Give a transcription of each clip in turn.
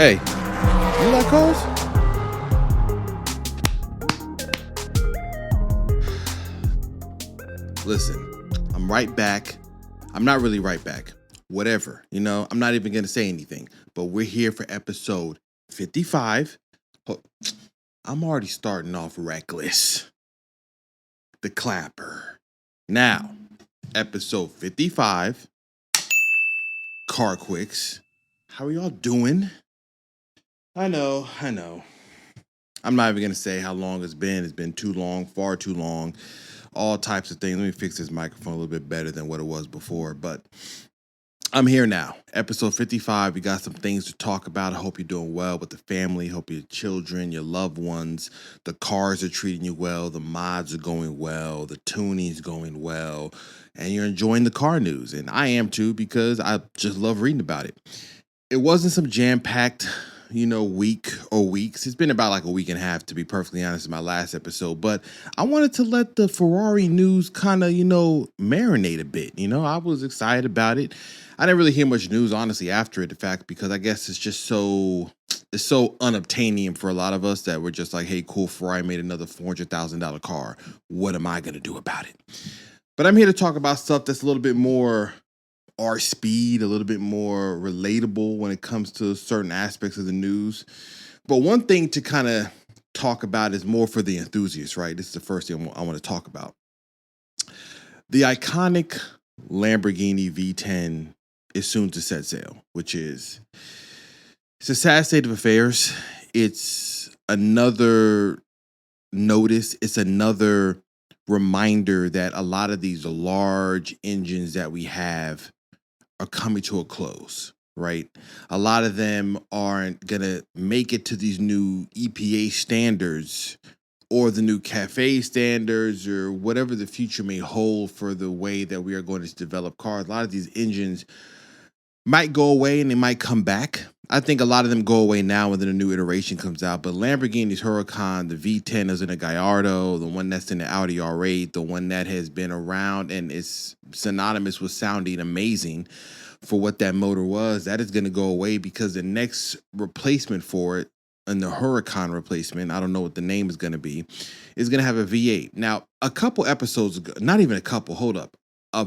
Hey, you like cars? Listen, I'm right back. I'm not really right back. Whatever, I'm not even going to say anything. But we're here for episode 55. I'm already starting off reckless. The clapper. Now, episode 55. carQuicks. How are y'all doing? I know. I'm not even going to say how long it's been. It's been too long, far too long. All types of things. Let me fix this microphone a little bit better than what it was before. But I'm here now. Episode 55. We got some things to talk about. I hope you're doing well with the family. Hope your children, your loved ones, the cars are treating you well. The mods are going well. The tuning's going well. And you're enjoying the car news. And I am too, because I just love reading about it. It wasn't some jam-packed week or weeks. It's been about like a week and a half, to be perfectly honest, in my last episode. But I wanted to let the Ferrari news kind of, marinate a bit. I was excited about it. I didn't really hear much news, honestly, after it, in fact, because I guess it's so unobtainium for a lot of us that we're just like, hey, cool, Ferrari made another $400,000 car. What am I going to do about it? But I'm here to talk about stuff that's a little bit more our speed, a little bit more relatable when it comes to certain aspects of the news. But one thing to kind of talk about is more for the enthusiasts, right? This is the first thing I want to talk about. The iconic Lamborghini V10 is soon to set sail, which is, it's a sad state of affairs. It's another notice. It's another reminder that a lot of these large engines that we have are coming to a close, right? A lot of them aren't going to make it to these new EPA standards or the new CAFE standards or whatever the future may hold for the way that we are going to develop cars. A lot of these engines might go away and they might come back. I think a lot of them go away now when the new iteration comes out. But Lamborghini's Huracan, the V10 is in a Gallardo, the one that's in the Audi R8, the one that has been around and is synonymous with sounding amazing for what that motor was, that is going to go away because the next replacement for it, and the Huracan-replacement, I don't know what the name is going to be, is going to have a V8. Now, a couple episodes ago, not even a couple, hold up. A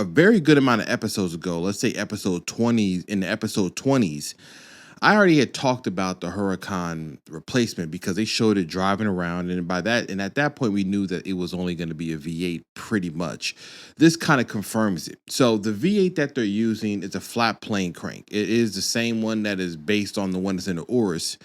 very good amount of episodes ago, let's say episode 20, in the episode 20s, I already had talked about the Huracan replacement because they showed it driving around, and at that point we knew that it was only going to be a V8 pretty much. This kind of confirms it. So the V8 that they're using is a flat plane crank. It is the same one that is based on the one that's in the Urus,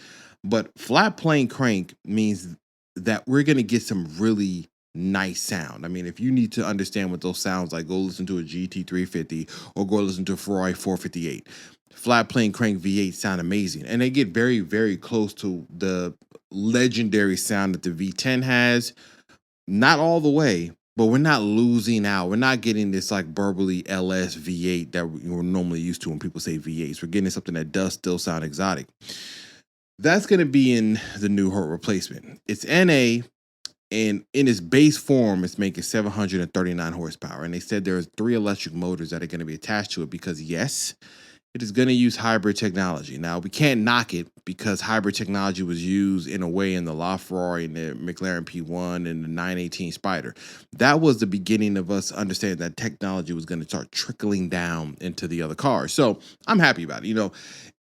but flat plane crank means that we're going to get some really nice sound. I mean, if you need to understand what those sounds like, go listen to a GT350 or go listen to a Ferrari 458. Flat plane crank V8 sound amazing, and they get very, very close to the legendary sound that the V10 has. Not all the way, but we're not losing out. We're not getting this like burbly LS V8 that we're normally used to when people say V8s. We're getting something that does still sound exotic. That's going to be in the new Hurt replacement. It's NA. And in its base form, it's making 739 horsepower. And they said there's 3 electric motors that are going to be attached to it because, yes, it is going to use hybrid technology. Now, we can't knock it because hybrid technology was used in a way in the LaFerrari and the McLaren P1 and the 918 Spider. That was the beginning of us understanding that technology was going to start trickling down into the other cars. So I'm happy about it.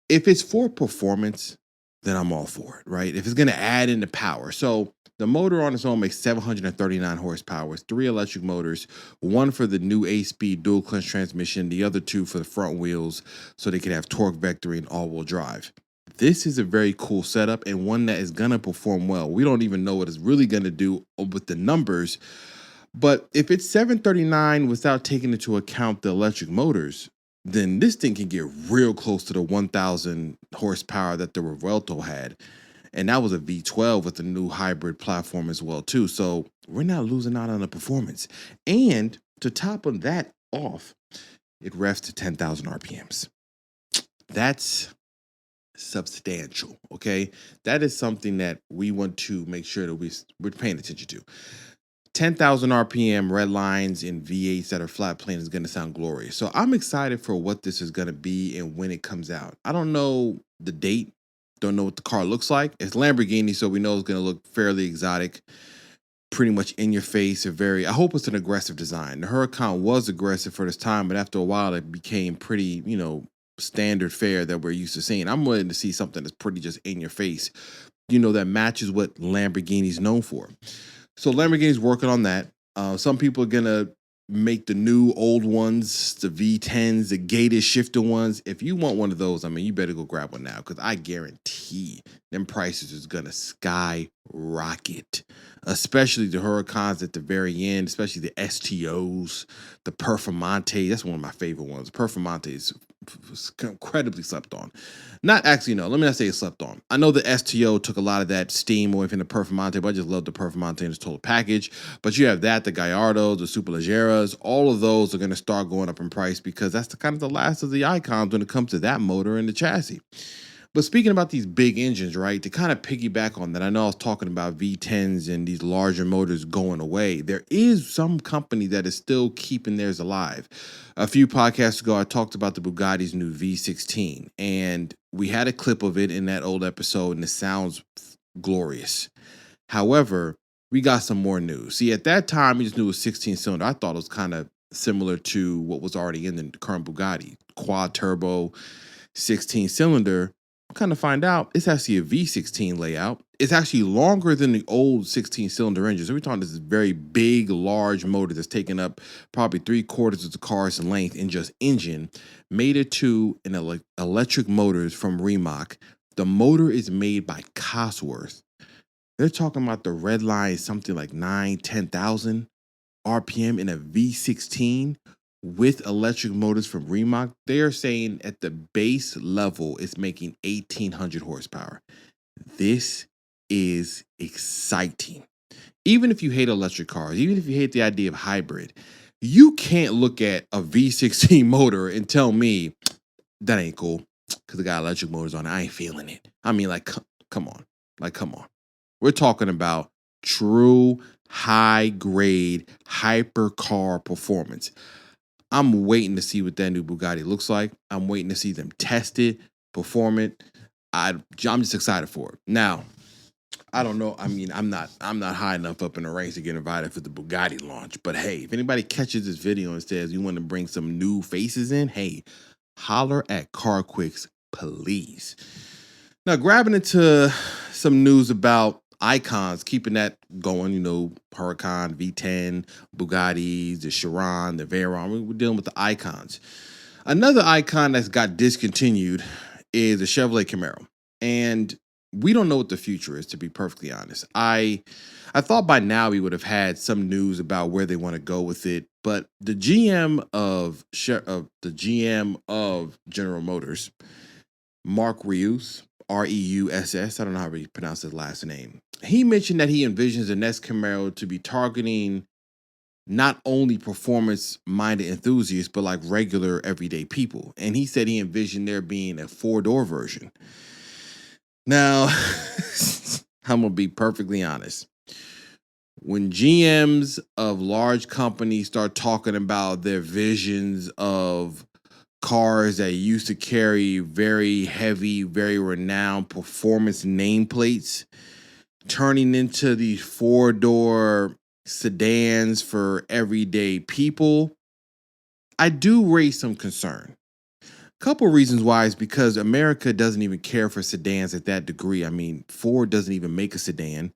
If it's for performance, then I'm all for it, right? If it's going to add in the power. So the motor on its own makes 739 horsepower. It's 3 electric motors, one for the new 8-speed dual clutch transmission, the other 2 for the front wheels so they can have torque vectoring all-wheel drive. This is a very cool setup and one that is going to perform well. We don't even know what it's really going to do with the numbers, but if it's 739 without taking into account the electric motors, then this thing can get real close to the 1,000 horsepower that the Revuelto had. And that was a V12 with the new hybrid platform as well, too. So we're not losing out on the performance. And to top of that off, it revs to 10,000 RPMs. That's substantial, okay? That is something that we want to make sure that we're paying attention to. 10,000 RPM red lines in V8s that are flat plane is going to sound glorious. So I'm excited for what this is going to be and when it comes out. I don't know the date, don't know what the car looks like. It's Lamborghini, so we know it's going to look fairly exotic, pretty much in your face. I hope it's an aggressive design. The Huracan was aggressive for this time, but after a while it became pretty, standard fare that we're used to seeing. I'm willing to see something that's pretty just in your face, that matches what Lamborghini's known for. So Lamborghini's working on that. Some people are gonna make the new old ones, the V10s, the gated shifter ones. If you want one of those, you better go grab one now, because I guarantee them prices is gonna skyrocket. Especially the Huracans at the very end, especially the STOs, the Performante. That's one of my favorite ones. Performante is incredibly slept on. Not actually, no, let me not say it's slept on. I know the STO took a lot of that steam away from the Performante, but I just love the Performante in its total package. But you have that, the Gallardos, the Superleggeras, all of those are going to start going up in price, because that's the last of the icons when it comes to that motor and the chassis. But speaking about these big engines, right, to kind of piggyback on that, I know I was talking about V10s and these larger motors going away. There is some company that is still keeping theirs alive. A few podcasts ago, I talked about the Bugatti's new V16, and we had a clip of it in that old episode, and it sounds glorious. However, we got some more news. See, at that time, we just knew it was 16-cylinder. I thought it was kind of similar to what was already in the current Bugatti, quad turbo, 16-cylinder. Kind of find out it's actually a V16 layout. It's actually longer than the old 16-cylinder engine. So we're talking this very big, large motor that's taking up probably 3/4 of the car's length in just engine, made it to an electric motors from Rimac. The motor is made by Cosworth. They're talking about the red line is something like 10,000 RPM in a V16 with electric motors from Rimac. They are saying at the base level, it's making 1,800 horsepower. This is exciting. Even if you hate electric cars, even if you hate the idea of hybrid, you can't look at a V16 motor and tell me that ain't cool because it got electric motors on it. I ain't feeling it. Come on. Come on. We're talking about true high-grade hypercar performance. I'm waiting to see what that new Bugatti looks like. I'm waiting to see them test it, perform it. I'm just excited for it. Now, I don't know. I'm not high enough up in the ranks to get invited for the Bugatti launch. But hey, if anybody catches this video and says you want to bring some new faces in, hey, holler at carQuicks, please. Now, grabbing into some news about icons, keeping that going, Huracan, V10, Bugattis, the Chiron, the Veyron. We're dealing with the icons. Another icon that's got discontinued is the Chevrolet Camaro. And we don't know what the future is, to be perfectly honest. I thought by now we would have had some news about where they want to go with it, but the GM of General Motors, Mark Reuss, Reuss, I don't know how to pronounce his last name. He mentioned that he envisions the next Camaro to be targeting not only performance-minded enthusiasts, but like regular everyday people. And he said he envisioned there being a 4-door version. Now, I'm going to be perfectly honest. When GMs of large companies start talking about their visions of cars that used to carry very heavy, very renowned performance nameplates, turning into these 4-door sedans for everyday people, I do raise some concern. Couple reasons why is because America doesn't even care for sedans at that degree. Ford doesn't even make a sedan.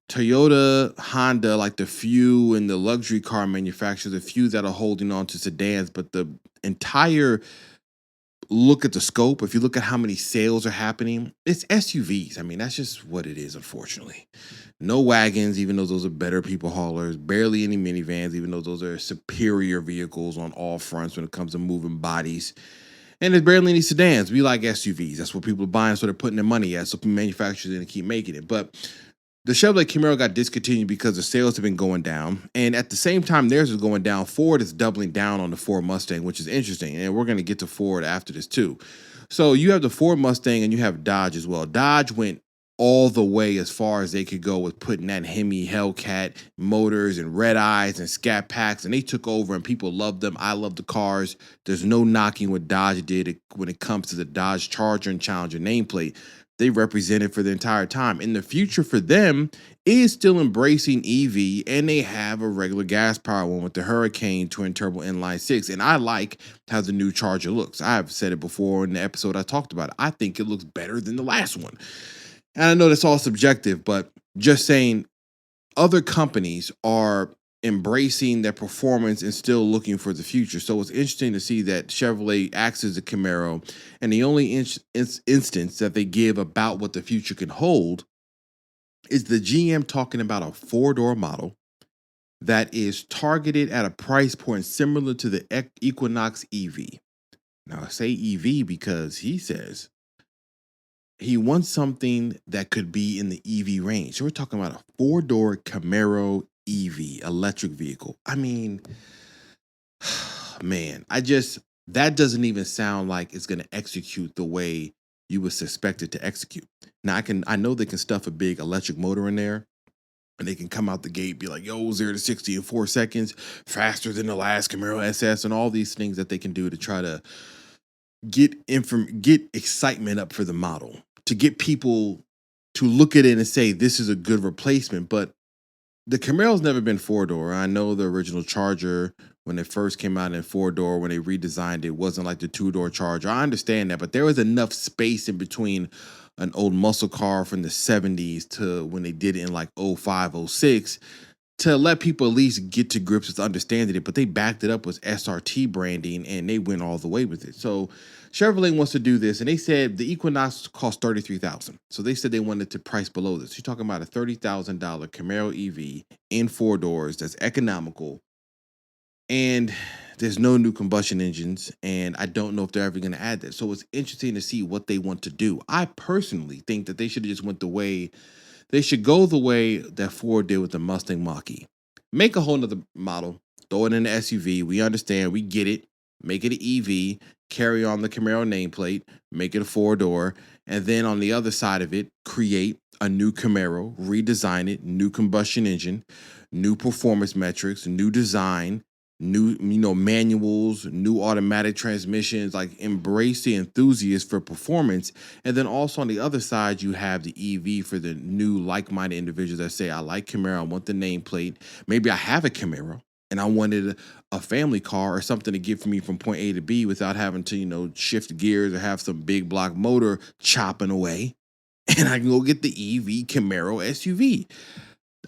Toyota, Honda, like the few in the luxury car manufacturers, the few that are holding on to sedans, but the entire look at the scope, if you look at how many sales are happening, it's SUVs. That's just what it is, unfortunately. No wagons, even though those are better people haulers. Barely any minivans, even though those are superior vehicles on all fronts when it comes to moving bodies. And there's barely any sedans. We like SUVs. That's what people are buying, so they're putting their money at. So manufacturers are going to keep making it. But the Chevrolet Camaro got discontinued because the sales have been going down. And at the same time theirs is going down, Ford is doubling down on the Ford Mustang, which is interesting. And we're going to get to Ford after this too. So you have the Ford Mustang and you have Dodge as well. Dodge went all the way as far as they could go with putting that Hemi Hellcat motors and red eyes and scat packs, and they took over and people loved them. I love the cars. There's no knocking what Dodge did when it comes to the Dodge Charger and Challenger nameplate. They represented for the entire time. And the future for them is still embracing EV, and they have a regular gas powered one with the Huracan twin turbo inline six. And I like how the new Charger looks. I've said it before in the episode I talked about it. I think it looks better than the last one. And I know that's all subjective, but just saying other companies are embracing their performance and still looking for the future. So it's interesting to see that Chevrolet acts as a Camaro, and the only instance that they give about what the future can hold is the GM talking about a four-door model that is targeted at a price point similar to the Equinox EV. Now, I say EV because he says he wants something that could be in the EV range. So we're talking about a four-door Camaro EV, electric vehicle. I mean, man, that doesn't even sound like it's going to execute the way you would suspect it to execute. Now, I know they can stuff a big electric motor in there, and they can come out the gate, be like, yo, 0 to 60 in 4 seconds, faster than the last Camaro SS, and all these things that they can do to try to get excitement up for the model, to get people to look at it and say this is a good replacement. But the Camaro's never been four-door. I know the original Charger, when it first came out in four-door, when they redesigned it, wasn't like the two-door Charger. I understand that, but there was enough space in between an old muscle car from the 70s to when they did it in like 05, 06 to let people at least get to grips with understanding it. But they backed it up with SRT branding, and they went all the way with it. So Chevrolet wants to do this, and they said the Equinox cost $33,000. So they said they wanted to price below this. You're talking about a $30,000 Camaro EV in four doors that's economical, and there's no new combustion engines, and I don't know if they're ever going to add that. So it's interesting to see what they want to do. I personally think that they should have just went the way they should go the way that Ford did with the Mustang Mach-E. Make a whole nother model, throw it in the SUV. We understand, we get it. Make it an EV, carry on the Camaro nameplate, make it a four-door, and then on the other side of it, create a new Camaro, redesign it, new combustion engine, new performance metrics, new design, new manuals, new automatic transmissions. Like, embrace the enthusiast for performance. And then also on the other side, you have the EV for the new like-minded individuals that say, I like Camaro, I want the nameplate. Maybe I have a Camaro and I wanted a family car or something to get me from point A to B without having to shift gears or have some big block motor chopping away, and I can go get the EV Camaro SUV.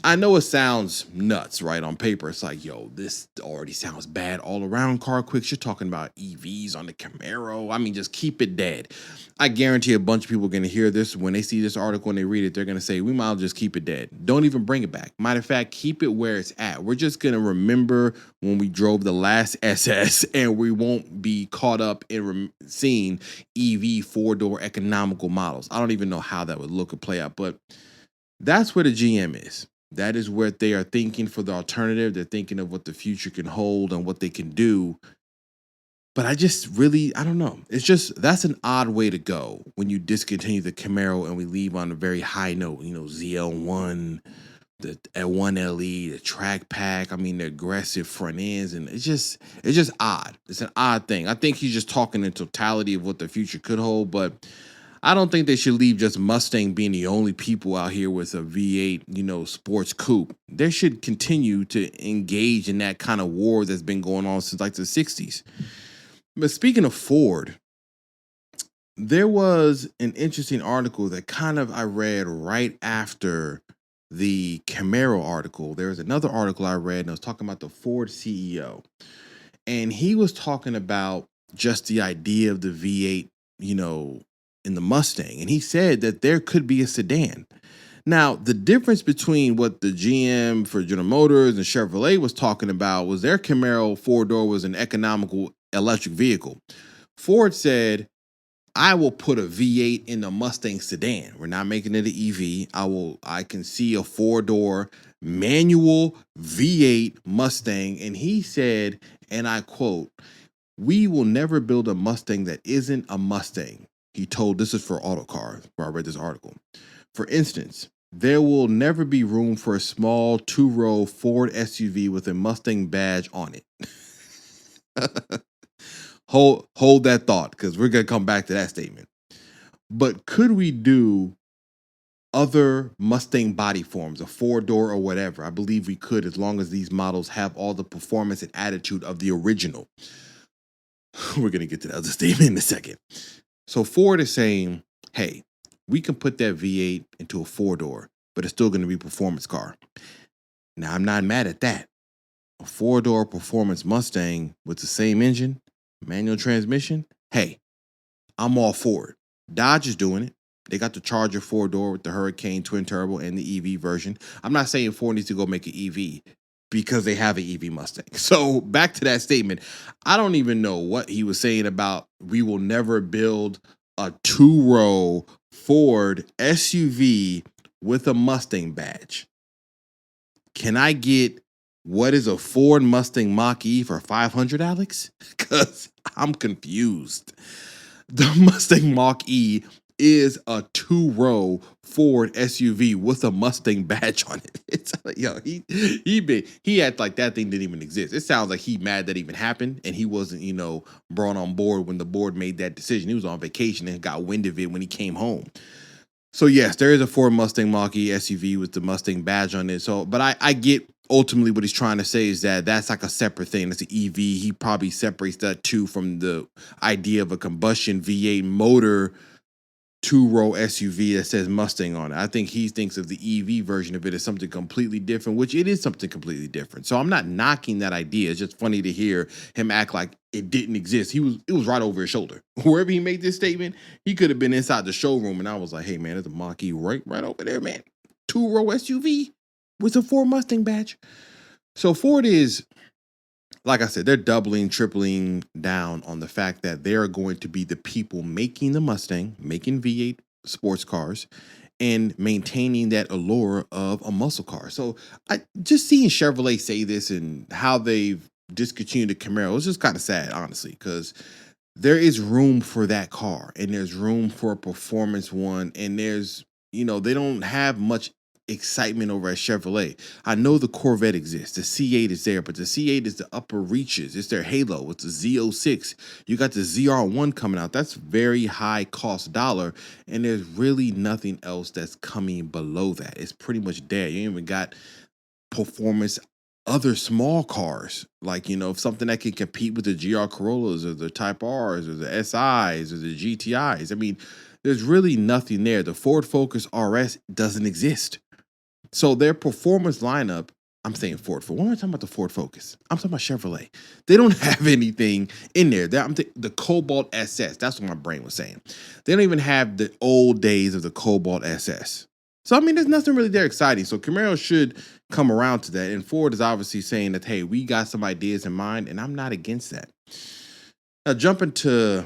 I know it sounds nuts, right? On paper, it's like, yo, this already sounds bad all around. CarQuicks, you're talking about EVs on the Camaro. I mean, just keep it dead. I guarantee a bunch of people are going to hear this. When they see this article and they read it, they're going to say, we might as well just keep it dead. Don't even bring it back. Matter of fact, keep it where it's at. We're just going to remember when we drove the last SS, and we won't be caught up in seeing EV four-door economical models. I don't even know how that would look or play out, but that's where the GM is. That is what they are thinking for the alternative. They're thinking of what the future can hold and what they can do. But I don't know. That's an odd way to go when you discontinue the Camaro and we leave on a very high note. ZL1, the L1LE, the track pack. I mean, the aggressive front ends, and it's just odd. It's an odd thing. I think he's just talking in totality of what the future could hold, but I don't think they should leave just Mustang being the only people out here with a V8, sports coupe. They should continue to engage in that kind of war that's been going on since like the 60s. But speaking of Ford, there was an interesting article that I read right after the Camaro article. There was another article I read, and I was talking about the Ford CEO. And he was talking about just the idea of the V8, in the Mustang. And he said that there could be a sedan. Now, the difference between what the GM for General Motors and Chevrolet was talking about was their Camaro four-door was an economical electric vehicle. Ford said, I will put a V8 in the Mustang sedan. We're not making it an EV. I can see a four-door manual V8 Mustang. And he said, and I quote, we will never build a Mustang that isn't a Mustang. He told, this is for Autocar, where I read this article. For instance, there will never be room for a small two-row Ford SUV with a Mustang badge on it. Hold that thought, because we're gonna come back to that statement. But could we do other Mustang body forms, a four-door or whatever? I believe we could, as long as these models have all the performance and attitude of the original. We're gonna get to the other statement in a second. So Ford is saying, hey, we can put that V8 into a four-door, but it's still going to be a performance car. Now, I'm not mad at that. A four-door performance Mustang with the same engine, manual transmission, hey, I'm all for it. Dodge is doing it. They got the Charger four-door with the Huracan twin turbo and the EV version. I'm not saying Ford needs to go make an EV because they have an EV Mustang. So back to that statement, I don't even know what he was saying about we will never build a two-row Ford SUV with a Mustang badge. Can I get what is a Ford Mustang Mach-E for $500, Alex? Because I'm confused. The Mustang Mach-E is a two-row Ford SUV with a Mustang badge on it. It's like, yo, he acted like that thing didn't even exist. It sounds like he mad that even happened, and he wasn't, brought on board when the board made that decision. He was on vacation and got wind of it when he came home. So yes, there is a Ford Mustang Mach-E SUV with the Mustang badge on it. So, but I get ultimately what he's trying to say is that that's like a separate thing. That's an EV. He probably separates that too from the idea of a combustion V8 motor two-row SUV that says Mustang on it. I think he thinks of the EV version of it as something completely different, which it is something completely different. So I'm not knocking that idea. It's just funny to hear him act like it didn't exist. It was right over his shoulder. Wherever he made this statement, he could have been inside the showroom, and I was like, hey, man, there's a Mach-E right over there, man. Two-row SUV with a Ford Mustang badge. So Ford is, like I said, they're doubling, tripling down on the fact that they're going to be the people making the Mustang, making V8 sports cars, and maintaining that allure of a muscle car. So I just seeing Chevrolet say this and how they've discontinued the Camaro is just kind of sad, honestly, because there is room for that car, and there's room for a performance one, and there's, they don't have much excitement over at Chevrolet. I know the Corvette exists. The C8 is there, but the C8 is the upper reaches. It's their halo. It's the Z06. You got the ZR1 coming out. That's very high cost dollar, and there's really nothing else that's coming below that. It's pretty much dead. You ain't even got performance other small cars, like, something that can compete with the GR Corollas or the Type Rs or the SIs or the GTIs. I mean, there's really nothing there. The Ford Focus RS doesn't exist. So their performance lineup, I'm saying Ford. What am I talking about? The Ford Focus. I'm talking about Chevrolet. They don't have anything in there. The Cobalt SS. That's what my brain was saying. They don't even have the old days of the Cobalt SS. So, I mean, there's nothing really there exciting. So Camaro should come around to that. And Ford is obviously saying that, hey, we got some ideas in mind, and I'm not against that. Now, jumping to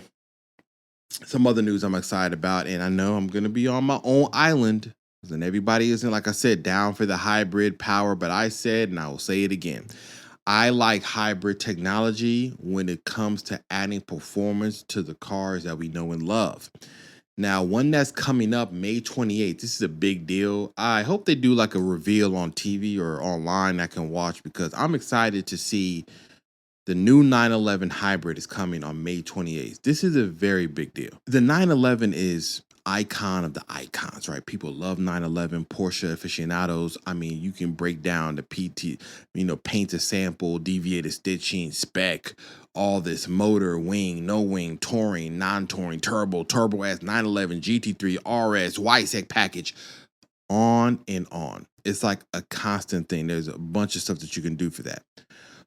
some other news I'm excited about, and I know I'm going to be on my own island, and everybody isn't, like I said, down for the hybrid power, but I said, and I will say it again, I like hybrid technology when it comes to adding performance to the cars that we know and love. Now, one that's coming up May 28th, this is a big deal. I hope they do like a reveal on TV or online I can watch, because I'm excited to see the new 911 hybrid is coming on May 28th. This is a very big deal. The 911 is icon of the icons, right? People love 911, Porsche aficionados. I mean, you can break down the PT, paint a sample, deviated stitching, spec, all this motor, wing, no wing, touring, non-touring, turbo S, 911, GT3, RS, YSEC package, on and on. It's like a constant thing. There's a bunch of stuff that you can do for that.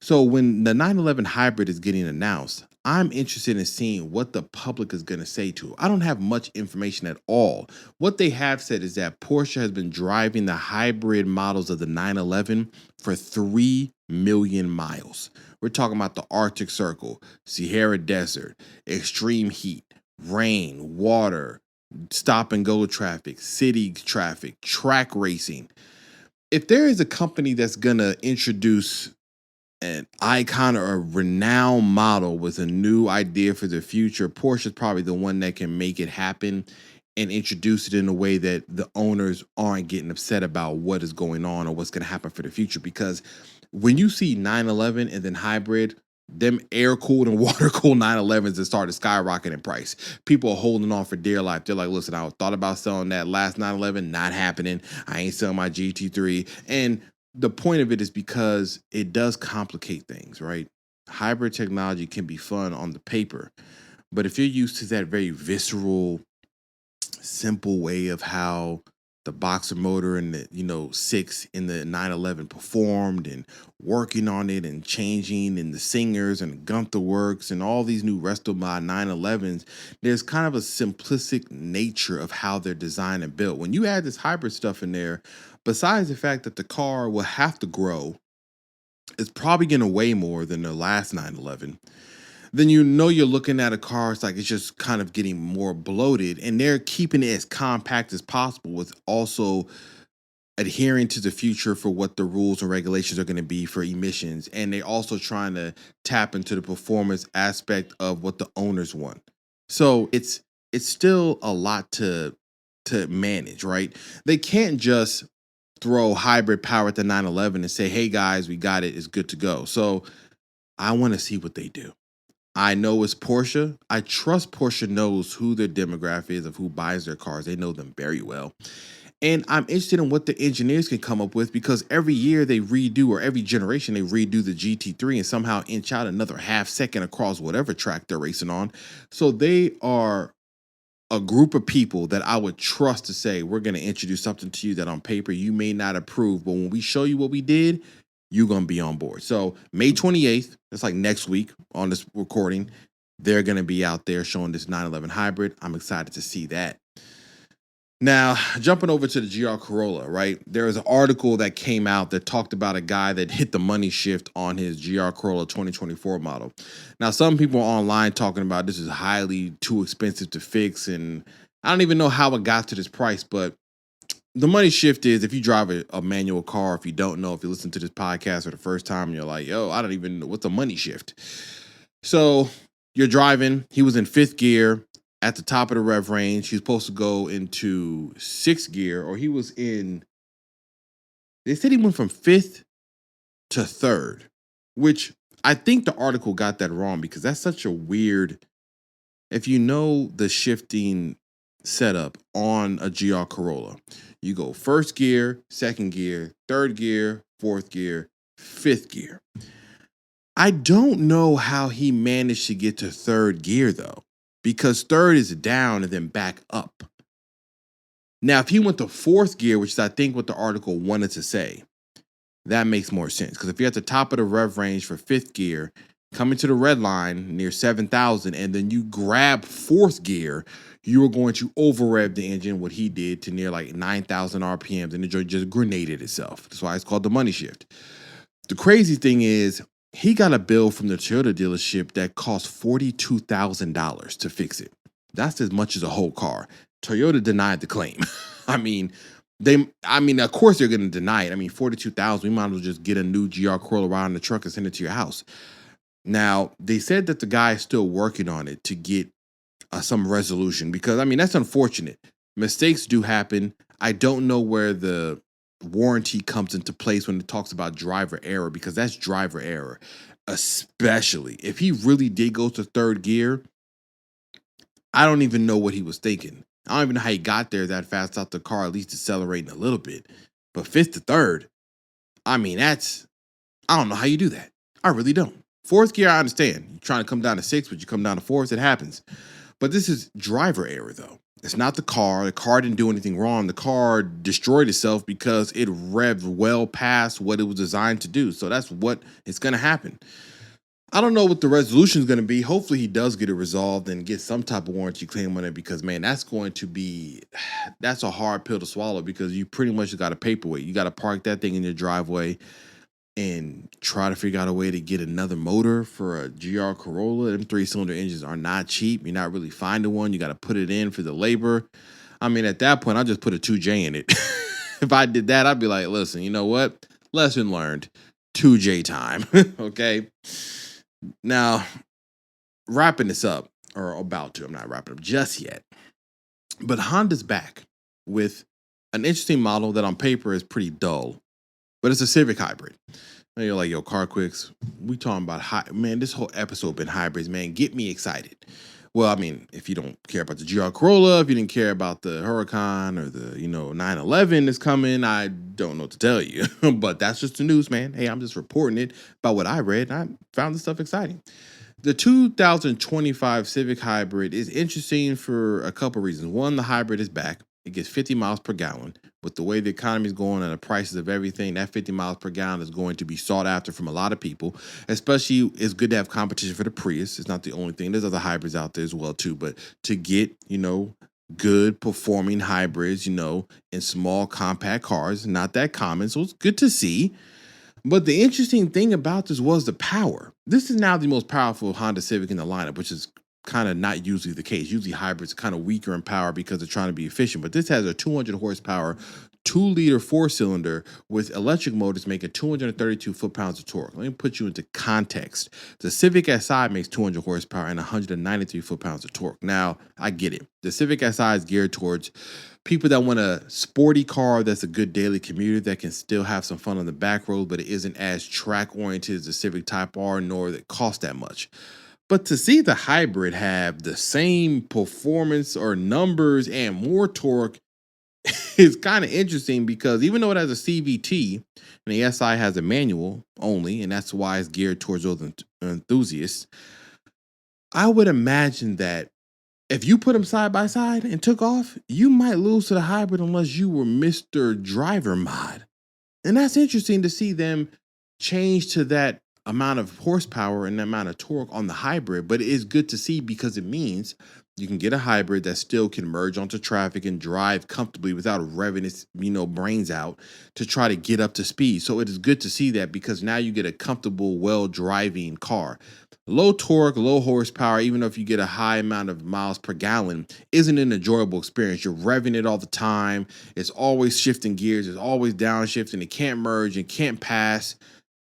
So when the 911 hybrid is getting announced, I'm interested in seeing what the public is going to say to it. I don't have much information at all. What they have said is that Porsche has been driving the hybrid models of the 911 for 3 million miles. We're talking about the Arctic Circle, Sahara Desert, extreme heat, rain, water, stop and go traffic, city traffic, track racing. If there is a company that's going to introduce an icon or a renowned model with a new idea for the future, Porsche is probably the one that can make it happen and introduce it in a way that the owners aren't getting upset about what is going on or what's going to happen for the future. Because when you see 911 and then hybrid, them air cooled and water cooled 911s that started skyrocketing in price. People are holding on for dear life. They're like, listen, I thought about selling that last 911, not happening. I ain't selling my GT3. And the point of it is because it does complicate things, right? Hybrid technology can be fun on the paper, but if you're used to that very visceral, simple way of how the boxer motor and the 6 in the 911 performed, and working on it and changing, and the singers and Gunther Works and all these new resto mod 911s, there's kind of a simplistic nature of how they're designed and built. When you add this hybrid stuff in there, besides the fact that the car will have to grow, it's probably going to weigh more than the last 911, then you're looking at a car. It's like it's just kind of getting more bloated, and they're keeping it as compact as possible with also adhering to the future for what the rules and regulations are going to be for emissions. And they're also trying to tap into the performance aspect of what the owners want. So it's still a lot to manage, right? They can't just throw hybrid power at the 911 and say, hey guys, we got it, it's good to go. So I want to see what they do. I know it's Porsche. I trust Porsche knows who their demographic is of who buys their cars. They know them very well. And I'm interested in what the engineers can come up with, because every year they redo, or every generation they redo the GT3 and somehow inch out another half second across whatever track they're racing on. So they are a group of people that I would trust to say, we're going to introduce something to you that on paper you may not approve, but when we show you what we did, you're going to be on board. So May 28th, that's like next week on this recording, they're going to be out there showing this 911 hybrid. I'm excited to see that. Now, jumping over to the GR Corolla, right? There was an article that came out that talked about a guy that hit the money shift on his GR Corolla 2024 model. Now, some people are online talking about this is highly too expensive to fix, and I don't even know how it got to this price, but the money shift is, if you drive a manual car, if you don't know, if you listen to this podcast for the first time, and you're like, yo, I don't even know what's a money shift. So you're driving, he was in 5th gear at the top of the rev range. He's supposed to go into 6th gear, or they said he went from 5th to 3rd, which I think the article got that wrong, because that's such a weird, if you know the shifting setup on a GR Corolla, you go 1st gear, 2nd gear, 3rd gear, 4th gear, 5th gear. I don't know how he managed to get to 3rd gear though, because 3rd is down and then back up. Now, if he went to 4th gear, which is I think what the article wanted to say, that makes more sense. Because if you're at the top of the rev range for 5th gear, coming to the red line near 7,000, and then you grab 4th gear, you are going to over rev the engine, what he did, to near like 9,000 RPMs, and the joint just grenaded itself. That's why it's called the money shift. The crazy thing is, he got a bill from the Toyota dealership that cost $42,000 to fix it. That's as much as a whole car. Toyota denied the claim. I mean, of course they're going to deny it. I mean, $42,000, we might as well just get a new GR Corolla right in the truck and send it to your house. Now, they said that the guy is still working on it to get some resolution, because, I mean, that's unfortunate. Mistakes do happen. I don't know where the warranty comes into place when it talks about driver error, because that's driver error, especially if he really did go to 3rd gear. I don't even know what he was thinking. I don't even know how he got there that fast out the car, at least accelerating a little bit. But 5th to 3rd, I mean, I don't know how you do that. I really don't. 4th gear, I understand. You're trying to come down to 6th, but you come down to 4th, it happens. But this is driver error, though. It's not the car. The car didn't do anything wrong. The car destroyed itself because it revved well past what it was designed to do. So that's what is going to happen. I don't know what the resolution is going to be. Hopefully he does get it resolved and get some type of warranty claim on it, because, man, that's a hard pill to swallow, because you pretty much got a paperweight. You got to park that thing in your driveway and try to figure out a way to get another motor for a GR Corolla. Them 3-cylinder engines are not cheap. You're not really finding one. You got to put it in for the labor. I mean, at that point, I'll just put a 2J in it. If I did that, I'd be like, listen, you know what? Lesson learned. 2J time. Okay. Now, wrapping this up, or about to, I'm not wrapping up just yet. But Honda's back with an interesting model that on paper is pretty dull, but it's a Civic hybrid. And you're like, yo, carQuicks, we talking about man, this whole episode been hybrids, man. Get me excited. Well, I mean, if you don't care about the GR Corolla, if you didn't care about the Huracan or the, 911 is coming, I don't know what to tell you. But that's just the news, man. Hey, I'm just reporting it about what I read. And I found this stuff exciting. The 2025 Civic Hybrid is interesting for a couple reasons. One, the hybrid is back. It gets 50 miles per gallon. With the way the economy is going and the prices of everything, that 50 miles per gallon is going to be sought after from a lot of people. Especially, it's good to have competition for the Prius. It's not the only thing. There's other hybrids out there as well, too. But to get, good performing hybrids, in small compact cars, not that common. So it's good to see. But the interesting thing about this was the power. This is now the most powerful Honda Civic in the lineup, which is kind of not usually the case. Usually hybrids are kind of weaker in power because they're trying to be efficient. But this has a 200 horsepower, 2-liter 4-cylinder with electric motors making 232 foot-pounds of torque. Let me put you into context. The Civic Si makes 200 horsepower and 193 foot-pounds of torque. Now, I get it. The Civic Si is geared towards people that want a sporty car that's a good daily commuter that can still have some fun on the back road, but it isn't as track-oriented as the Civic Type R, nor that costs that much. But to see the hybrid have the same performance or numbers and more torque is kind of interesting because even though it has a CVT and the SI has a manual only, and that's why it's geared towards those enthusiasts, I would imagine that if you put them side by side and took off, you might lose to the hybrid unless you were Mr. Driver Mod. And that's interesting to see them change to that amount of horsepower and the amount of torque on the hybrid. But it is good to see because it means you can get a hybrid that still can merge onto traffic and drive comfortably without revving its, brains out to try to get up to speed. So it is good to see that because now you get a comfortable, well-driving car. Low torque, low horsepower, even if you get a high amount of miles per gallon, isn't an enjoyable experience. You're revving it all the time. It's always shifting gears. It's always downshifting. It can't merge. It can't pass.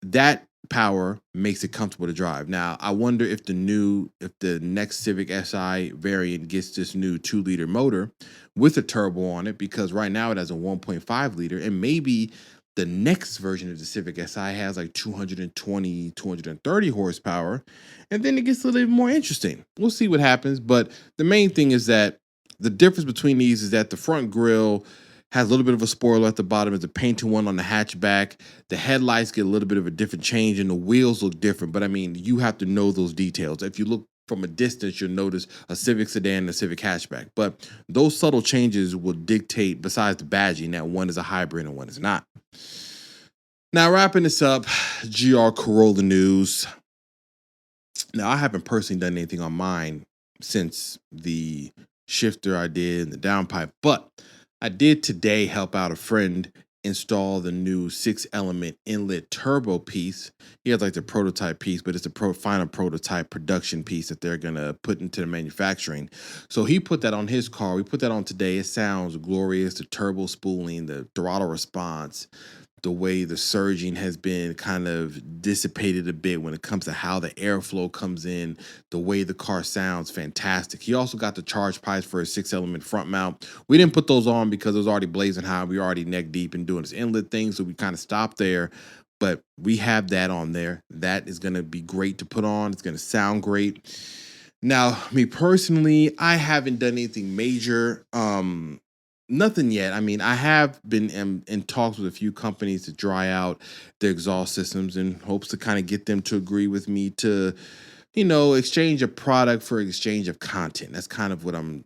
That power makes it comfortable to drive. Now, I wonder if the next Civic Si variant gets this new 2-liter motor with a turbo on it, because right now it has a 1.5 liter, and maybe the next version of the Civic Si has like 220, 230 horsepower, and then it gets a little bit more interesting. We'll see what happens, but the main thing is that the difference between these is that the front grille has a little bit of a spoiler at the bottom. It's a painted one on the hatchback. The headlights get a little bit of a different change, and the wheels look different. But I mean, you have to know those details. If you look from a distance, you'll notice a Civic sedan and a Civic hatchback. But those subtle changes will dictate, besides the badging, that one is a hybrid and one is not. Now, wrapping this up, GR Corolla news. Now, I haven't personally done anything on mine since the shifter I did and the downpipe, but I did today help out a friend install the new 6-element inlet turbo piece. He has like the prototype piece, but it's the final prototype production piece that they're going to put into the manufacturing. So he put that on his car. We put that on today. It sounds glorious. The turbo spooling, the throttle response, the way the surging has been kind of dissipated a bit when it comes to how the airflow comes in, the way the car sounds, fantastic. He also got the charge pipes for his 6-element front mount. We didn't put those on because it was already blazing high. We were already neck deep in doing this inlet thing, so we kind of stopped there. But we have that on there. That is going to be great to put on. It's going to sound great. Now, me personally, I haven't done anything major. Nothing yet. I mean, I have been in talks with a few companies to dry out their exhaust systems in hopes to kind of get them to agree with me to, exchange a product for exchange of content. That's kind of what I'm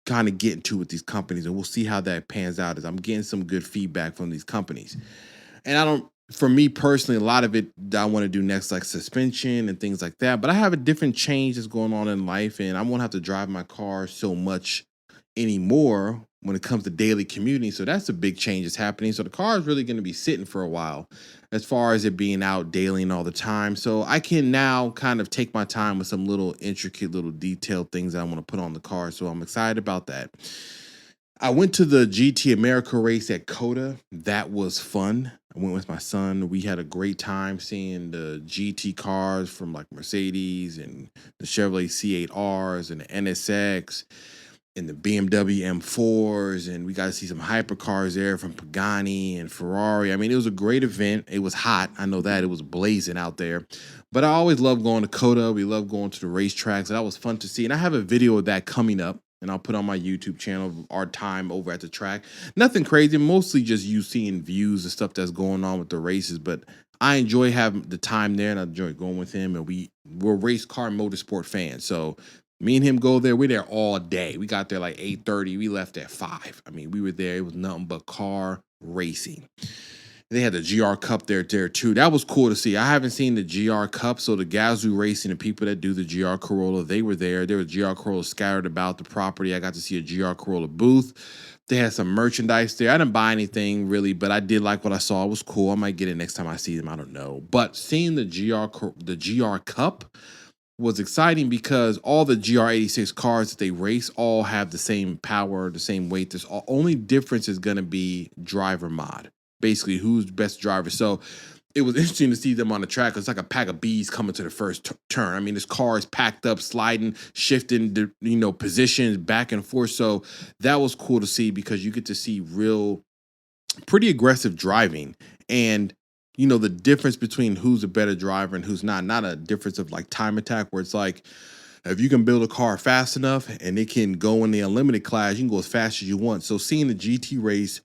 kind of getting to with these companies, and we'll see how that pans out as I'm getting some good feedback from these companies. And for me personally, a lot of it that I want to do next, like suspension and things like that, but I have a different change that's going on in life, and I won't have to drive my car so much anymore when it comes to daily commuting. So that's a big change that's happening. So the car is really going to be sitting for a while as far as it being out daily and all the time. So I can now kind of take my time with some little intricate, little detailed things that I want to put on the car. So I'm excited about that. I went to the GT America race at COTA. That was fun. I went with my son. We had a great time seeing the GT cars from like Mercedes and the Chevrolet C8Rs and the NSX. and the BMW M4s, and we got to see some hypercars there from Pagani and Ferrari. I mean, it was a great event. It was hot. I know that. It was blazing out there. But I always love going to COTA. We love going to the racetracks. That was fun to see. And I have a video of that coming up, and I'll put on my YouTube channel our time over at the track. Nothing crazy, mostly just you seeing views and stuff that's going on with the races. But I enjoy having the time there, and I enjoy going with him. And we're race car motorsport fans. So me and him go there. We're there all day. We got there like 8:30. We left at 5. I mean, we were there. It was nothing but car racing. They had the GR Cup there too. That was cool to see. I haven't seen the GR Cup, so the guys who racing, the people that do the GR Corolla, they were there. There were GR Corolla scattered about the property. I got to see a GR Corolla booth. They had some merchandise there. I didn't buy anything really, but I did like what I saw. It was cool. I might get it next time I see them. I don't know. But seeing the GR Cup was exciting because all the GR86 cars that they race all have the same power, the same weight. The only difference is going to be driver mod. Basically, who's the best driver. So it was interesting to see them on the track. It's like a pack of bees coming to the first turn. I mean, this car is packed up, sliding, shifting, positions back and forth. So that was cool to see because you get to see pretty aggressive driving. And the difference between who's a better driver and who's not a difference of like time attack, where it's like, if you can build a car fast enough and it can go in the unlimited class, you can go as fast as you want. So seeing the GT race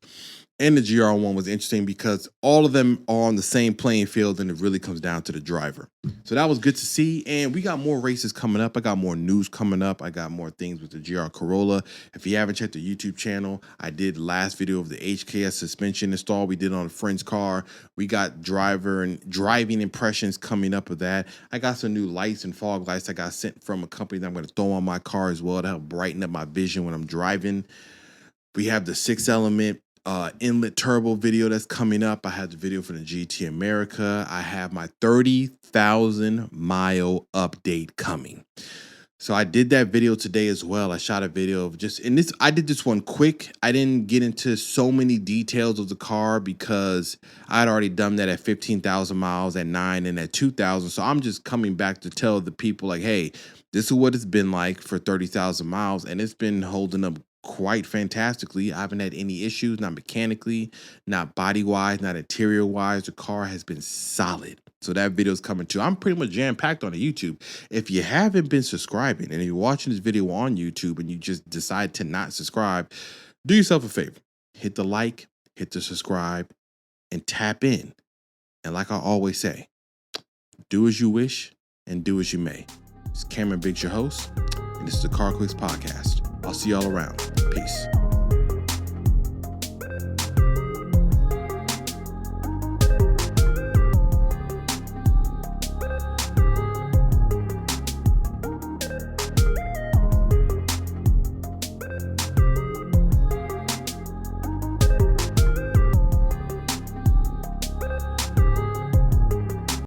and the GR1 was interesting because all of them are on the same playing field, and it really comes down to the driver. So that was good to see, and we got more races coming up. I got more news coming up. I got more things with the GR Corolla. If you haven't checked the YouTube channel, I did last video of the HKS suspension install we did on a friend's car. We got driver and driving impressions coming up with that. I got some new lights and fog lights I got sent from a company that I'm going to throw on my car as well to help brighten up my vision when I'm driving. We have the 6-element inlet turbo video that's coming up. I have the video for the GT America. I have my 30,000 mile update coming. So I did that video today as well. I shot a video of I did this one quick. I didn't get into so many details of the car because I'd already done that at 15,000 miles, at 9, and at 2,000. So I'm just coming back to tell the people like, hey, this is what it's been like for 30,000 miles, and it's been holding up quite fantastically. I haven't had any issues, not mechanically, not body-wise, not interior-wise. The car has been solid. So that video is coming too. I'm pretty much jam-packed on the YouTube. If you haven't been subscribing and you're watching this video on YouTube and you just decide to not subscribe, do yourself a favor. Hit the like, hit the subscribe, and tap in. And like I always say, do as you wish and do as you may. It's Cameron Biggs, your host, and this is the carQuicks podcast. I'll see y'all around. Peace.